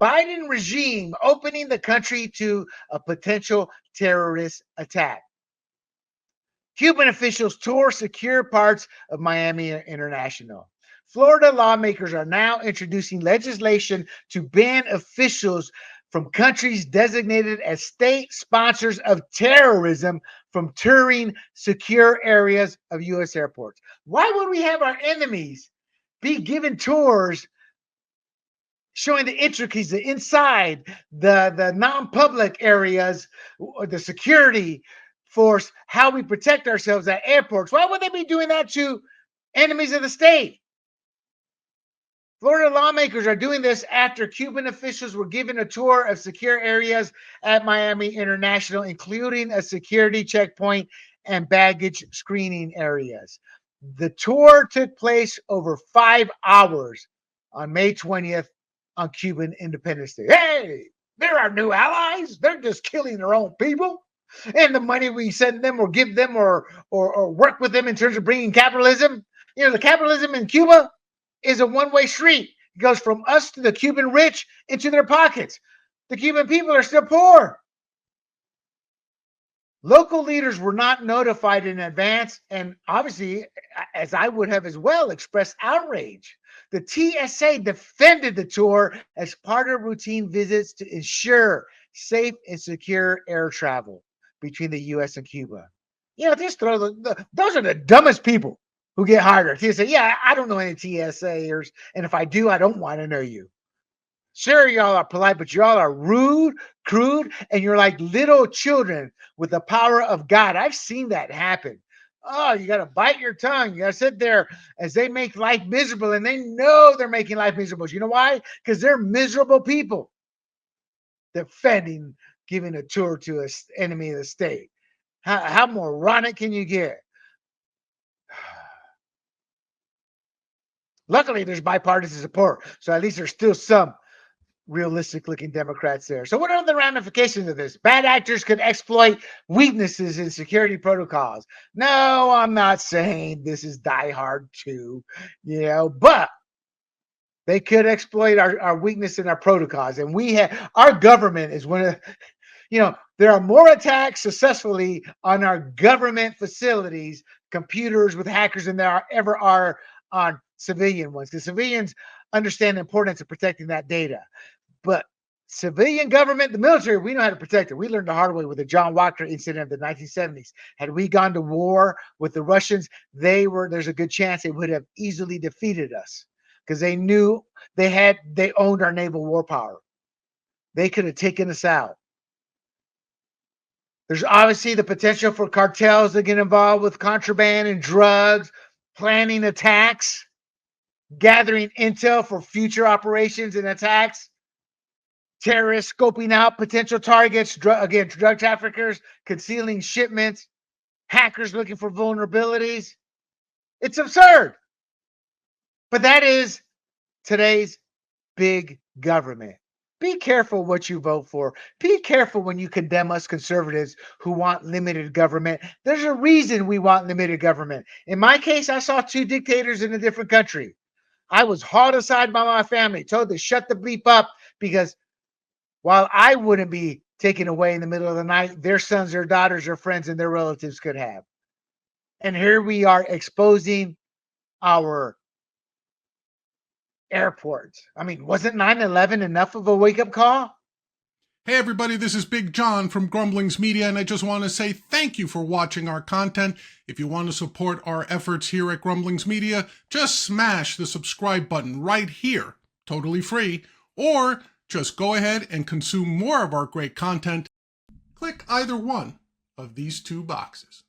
Biden regime opening the country to a potential terrorist attack. Cuban officials tour secure parts of Miami International. Florida lawmakers are now introducing legislation to ban officials from countries designated as state sponsors of terrorism from touring secure areas of U.S. airports. Why would we have our enemies be given tours showing the intricacies, the inside, the non-public areas, the security force, how we protect ourselves at airports? Why would they be doing that to enemies of the state? Florida lawmakers are doing this after Cuban officials were given a tour of secure areas at Miami International, including a security checkpoint and baggage screening areas. The tour took place over 5 hours on May 20th on Cuban Independence Day. Hey, they're our new allies. They're just killing their own people. And the money we send them or give them or work with them in terms of bringing capitalism. You know, the capitalism in Cuba is a one-way street. It goes from us to the Cuban rich into their pockets. The Cuban people are still poor. Local leaders were not notified in advance, and obviously, as I would have as well, expressed outrage. The TSA defended the tour as part of routine visits to ensure safe and secure air travel between the U.S. and Cuba. You know, those are the dumbest people who get hired at TSA. Yeah, I don't know any TSAers, and if I do, I don't want to know you. Sure, y'all are polite, but y'all are rude, crude, and you're like little children with the power of God. I've seen that happen. Oh, you got to bite your tongue. You got to sit there as they make life miserable, and they know they're making life miserable. You know why? Because they're miserable people defending, giving a tour to an enemy of the state. How moronic can you get? Luckily, there's bipartisan support, so at least there's still some realistic looking Democrats there. So what are the ramifications of this? Bad actors could exploit weaknesses in security protocols. No, I'm not saying this is Die Hard 2, but they could exploit our weakness in our protocols. And our government is one of, there are more attacks successfully on our government facilities, computers with hackers than there ever are on civilian ones. Because civilians understand the importance of protecting that data. But civilian government, the military, we know how to protect it. We learned the hard way with the John Walker incident of the 1970s. Had we gone to war with the Russians, there's a good chance they would have easily defeated us because they knew they owned our naval war power. They could have taken us out. There's obviously the potential for cartels to get involved with contraband and drugs, planning attacks, gathering intel for future operations and attacks. Terrorists scoping out potential targets, drug traffickers concealing shipments, hackers looking for vulnerabilities. It's absurd. But that is today's big government. Be careful what you vote for. Be careful when you condemn us conservatives who want limited government. There's a reason we want limited government. In my case, I saw 2 dictators in a different country. I was hauled aside by my family, told to shut the bleep up because while I wouldn't be taken away in the middle of the night, their sons, their daughters, their friends, and their relatives could have. And here we are exposing our airports. I mean, wasn't 9/11 enough of a wake-up call? Hey everybody, this is Big John from Grumblings Media, and I just want to say thank you for watching our content. If you want to support our efforts here at Grumblings Media, just smash the subscribe button right here, totally free, or just go ahead and consume more of our great content. Click either one of these 2 boxes.